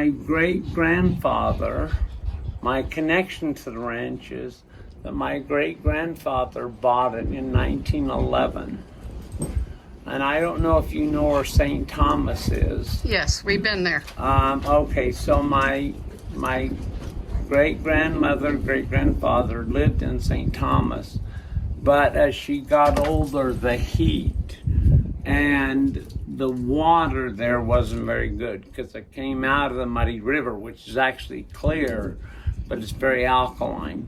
my great-grandfather, my connection to the ranch is that my great-grandfather bought it in 1911. And I don't know if you know where St. Thomas is. Yes, we've been there. Okay, so my great-grandmother, great-grandfather lived in St. Thomas, but as she got older, the heat and the water there wasn't very good because it came out of the Muddy River, which is actually clear, but it's very alkaline.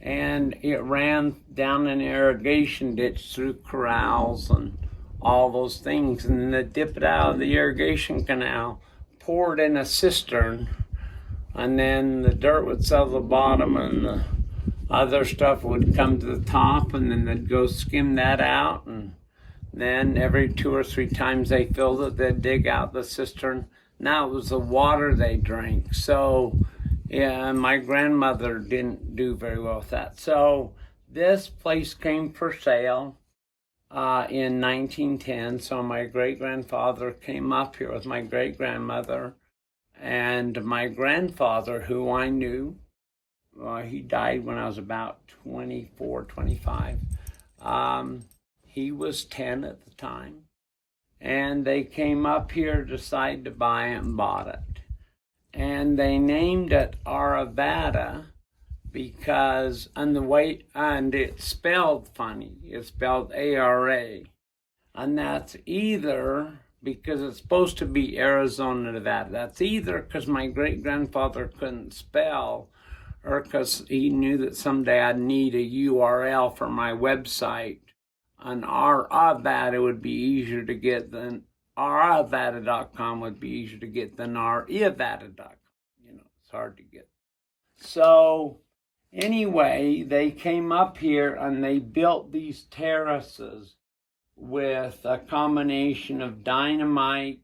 And it ran down an irrigation ditch through corrals and all those things, and then they dip it out of the irrigation canal, pour it in a cistern, and then the dirt would settle to the bottom and the other stuff would come to the top, and then they'd go skim that out, and then every 2 or 3 times they filled it, they'd dig out the cistern. Now it was the water they drank. So yeah, my grandmother didn't do very well with that. So this place came for sale in 1910. So my great-grandfather came up here with my great-grandmother, and my grandfather, who I knew, he died when I was about 24, 25. He was 10 at the time. And they came up here, decided to buy it, and bought it. And they named it Aravada because, and it's spelled funny. It's spelled A-R-A. And that's either because it's supposed to be Arizona, Nevada. That's either because my great-grandfather couldn't spell, or because he knew that someday I'd need a URL for my website. And Aravada would be easier to get than Aravada.com would be easier to get than Aravada.com. You know, it's hard to get. So anyway, they came up here and they built these terraces with a combination of dynamite,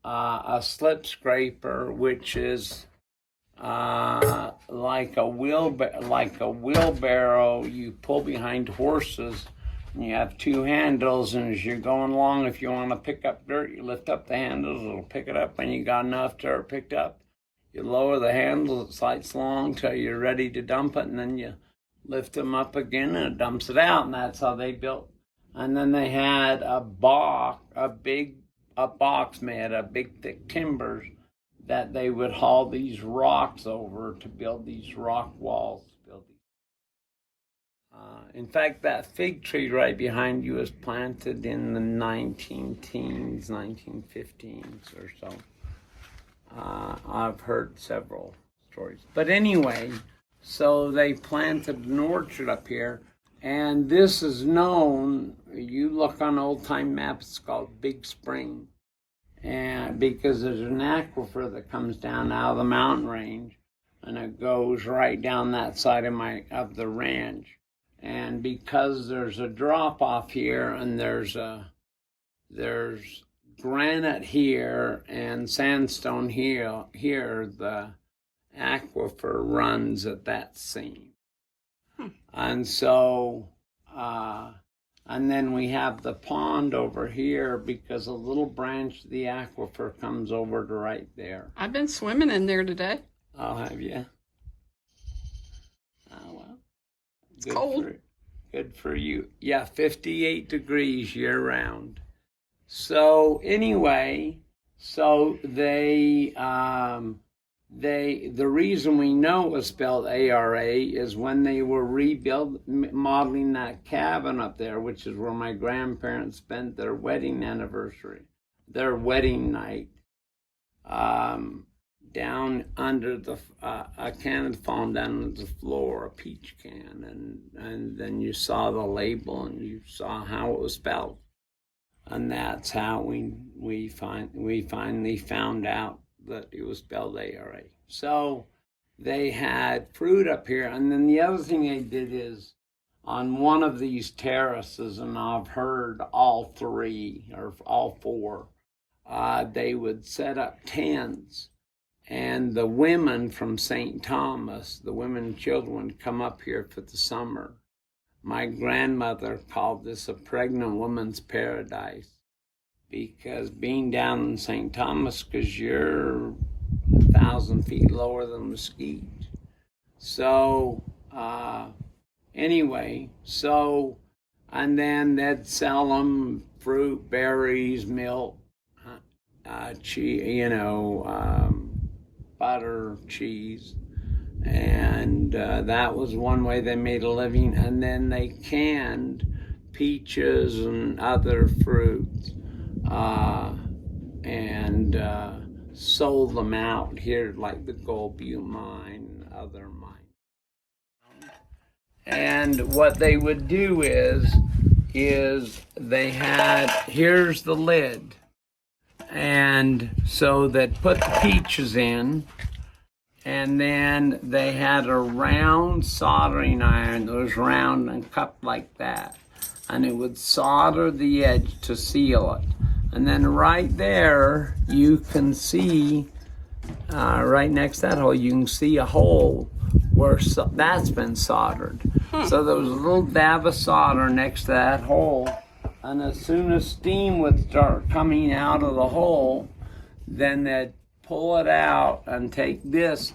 a slip scraper, which is like a wheelbarrow you pull behind horses. And you have 2 handles, and as you're going along, if you want to pick up dirt, you lift up the handles, it'll pick it up. When you got enough dirt picked up, you lower the handles, it slides along till you're ready to dump it, and then you lift them up again, and it dumps it out, and that's how they built. And then they had a box made of big, thick timbers that they would haul these rocks over to build these rock walls. In fact, that fig tree right behind you was planted in the 1910s, 1915s or so. I've heard several stories. But anyway, so they planted an orchard up here, and this is known, you look on old-time maps, it's called Big Spring, and because there's an aquifer that comes down out of the mountain range, and it goes right down that side of the ranch. And because there's a drop off here, and there's granite here and sandstone here, the aquifer runs at that seam. And so, and then we have the pond over here because a little branch of the aquifer comes over to right there. I've been swimming in there today. Oh, have you? Oh, well. It's cold. Good for you. Yeah, 58 degrees year round. So anyway, so the reason we know it was spelled A-R-A is when they were modeling that cabin up there, which is where my grandparents spent their wedding anniversary, their wedding night. Down under a can had fallen down on the floor, a peach can, and then you saw the label and you saw how it was spelled, and that's how we finally found out that it was spelled A-R-A. So they had fruit up here, and then the other thing they did is on one of these terraces, and I've heard all 3 or all 4, they would set up tents. And the women from St. Thomas, the women and children, would come up here for the summer. My grandmother called this a pregnant woman's paradise because being down in St. Thomas, because you're 1,000 feet lower than Mesquite. So, anyway, and then they'd sell them fruit, berries, milk, cheese, butter, cheese. And that was one way they made a living. And then they canned peaches and other fruits and sold them out here, like the Gold Butte mine and other mines. And what they would do is they had, here's the lid. And so they'd put the peaches in, and then they had a round soldering iron that was round and cupped like that. And it would solder the edge to seal it. And then right there, you can see, right next to that hole, you can see a hole where that's been soldered. So there was a little dab of solder next to that hole. And as soon as steam would start coming out of the hole, then they'd pull it out and take this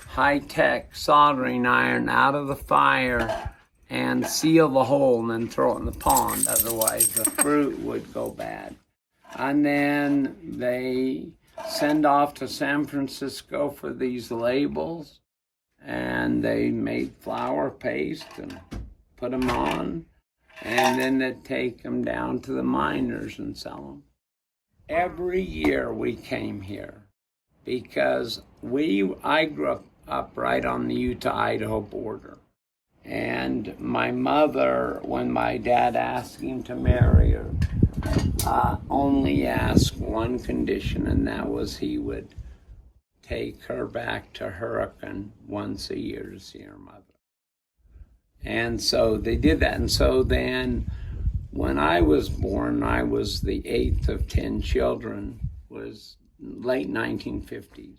high-tech soldering iron out of the fire and seal the hole and then throw it in the pond. Otherwise, the fruit would go bad. And then they send off to San Francisco for these labels, and they made flour paste and put them on, and then they'd take them down to the miners and sell them. Every year we came here because I grew up right on the Utah-Idaho border. And my mother, when my dad asked him to marry her, only asked one condition, and that was he would take her back to Hurricane once a year to see her mother. And so they did that. And so then when I was born, I was the 8th of 10 children, was late 1950s.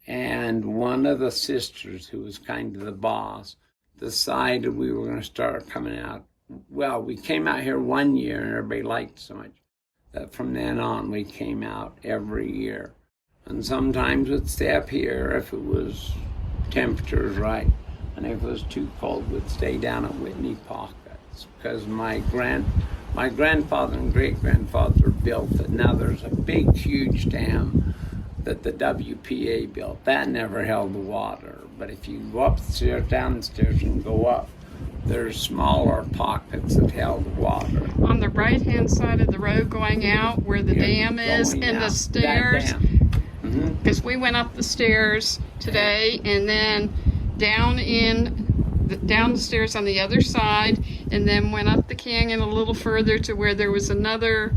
And one of the sisters, who was kind of the boss, decided we were going to start coming out. Well, we came out here one year and everybody liked it so much that from then on we came out every year. And sometimes we'd stay up here if it was temperatures right. And if it was too cold, we'd stay down at Whitney Pockets. Because my grandfather and great-grandfather built it. Now there's a big, huge dam that the WPA built. That never held the water. But if you go up the stairs, down the stairs, and go up, there's smaller pockets that held the water. On the right-hand side of the road going out where the dam is and the stairs. Because we went up the stairs today and then down the stairs on the other side, and then went up the canyon a little further to where there was another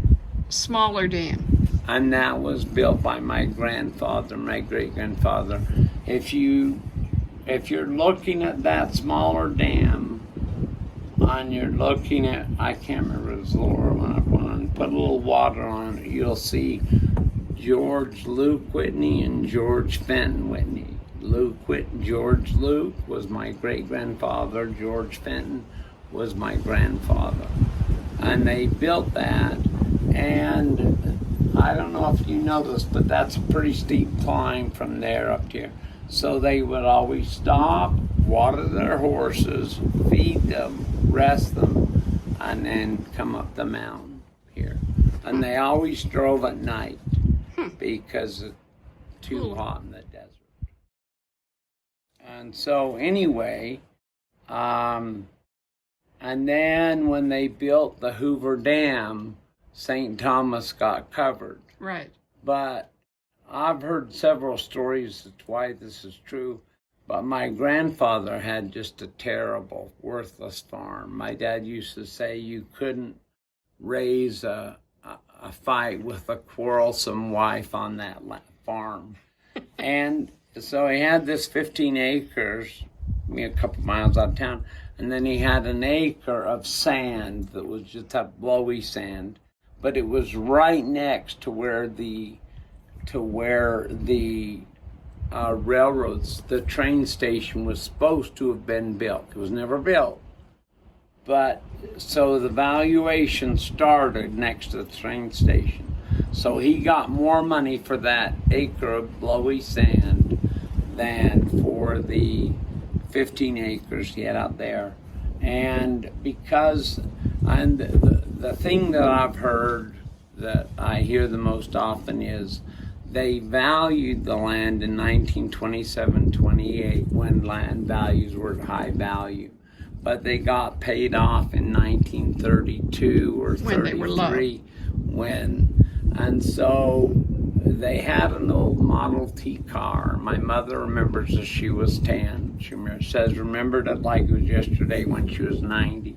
smaller dam. And that was built by my grandfather, my great-grandfather. If you're looking at that smaller dam, and you're looking at, I can't remember, it was the lower one, put a little water on it, you'll see George Luke Whitney and George Fenton Whitney. George Luke was my great-grandfather. George Fenton was my grandfather. And they built that, and I don't know if you know this, but that's a pretty steep climb from there up here. So they would always stop, water their horses, feed them, rest them, and then come up the mountain here. And they always drove at night because it's too hot in the desert. And so anyway, and then when they built the Hoover Dam, St. Thomas got covered. Right. But I've heard several stories as to why this is true, but my grandfather had just a terrible, worthless farm. My dad used to say you couldn't raise a fight with a quarrelsome wife on that farm. And so he had this 15 acres, a couple miles out of town, and then he had an acre of sand that was just that blowy sand, but it was right next to where the railroads, the train station was supposed to have been built. It was never built. But so the valuation started next to the train station. So he got more money for that acre of blowy sand than for the 15 acres he had out there. And because, and the thing that I've heard that I hear the most often is they valued the land in 1927-28 when land values were at high value. But they got paid off in 1932 or 33 and so they had an old Model T car. My mother remembers that she was 10. She remembered it like it was yesterday when she was 90.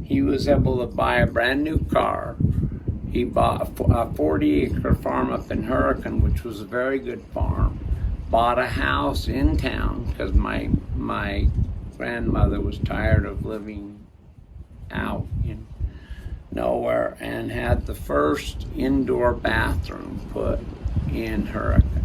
He was able to buy a brand new car. He bought a 40-acre farm up in Hurricane, which was a very good farm. Bought a house in town because my grandmother was tired of living out in nowhere, and had the first indoor bathroom put in Hurricane.